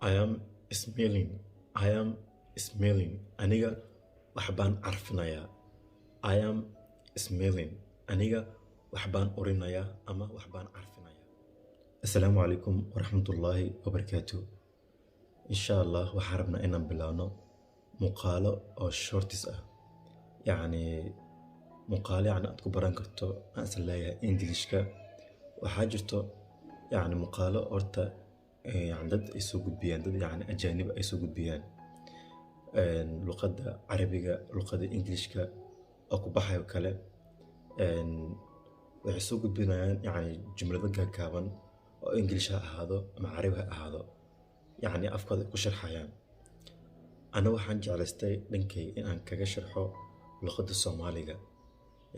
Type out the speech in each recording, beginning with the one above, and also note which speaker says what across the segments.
Speaker 1: I am smelling. I am smelling. Aniga waxbaan carfinayaa. I am smelling. Aniga waxbaan urinayaa ama waxbaan carfinayaa. Assalaamu calaykum waraxmatullaahi wabarakaatuh. Insha Allah waxaan rabnaa inaan bilaabno muuqaalo oo shortis ah. Yacni muuqaalo aad ku baran karto aan is leeyahay Englishka. Waxaa jirto يعني مقالة أورتا يعني دad ay soo gudbiyaan dad yani ajaanib ay soo gudbiyaan luqadda carabiga luqadda Englishka oo ku baxayo kale waxay soo gudbinayaan yani jumlado gaagaaban oo English ha ahaado ama carabi ha ahaado yani afkooda ku sharxayaan ana waxaan jeclaystay dhankay in aan kaga sharxo luqadda Soomaaliga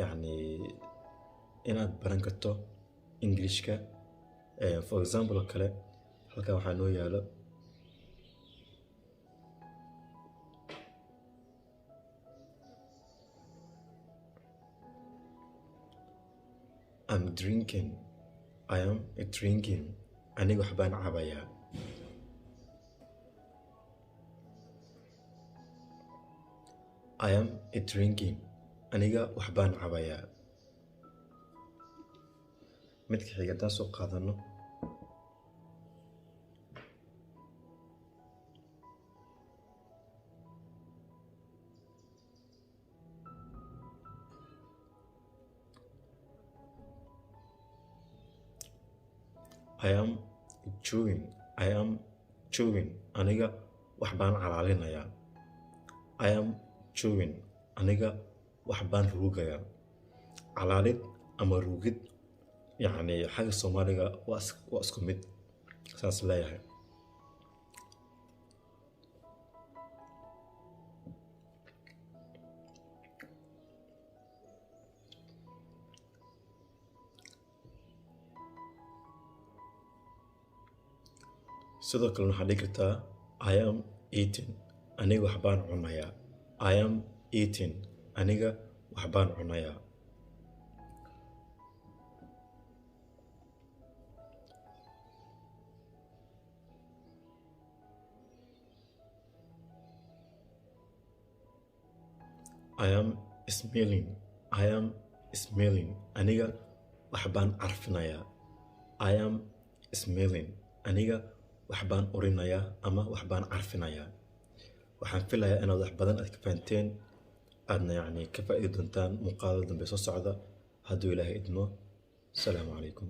Speaker 1: yani inaad baran karto Englishka for example kale halkan waxaa noo yaalo I'm drinking. I am drinking. Aniga waxbaan cabayaa. I am drinking. Aniga waxbaan cabayaa. midka xiga taas oo qaadano I am chewing. I am chewing. Aniga waxbaan calaalinayaa. I am chewing. Aniga waxbaan ruugayaa. Calaalid ama ruugid يعني حاجة الصومالية واسكو ميد ساس لايها sidoo kale waxaa dhigi kartaa I am eating aniga waxbaan cunayaa. I am eating aniga waxbaan cunayaa. I am smelling. I am smelling. Aniga waxbaan carfinayaa. I am smelling. Aniga waxbaan urinayaa ama waxbaan carfinayaa. waxaan filayaa inaad wax badan aad ka fahanteen aadna yani ka faa'iidi doontaan muuqaalada dambe soo socda hadduu Ilaahay idmo. Assalaamu calaykum.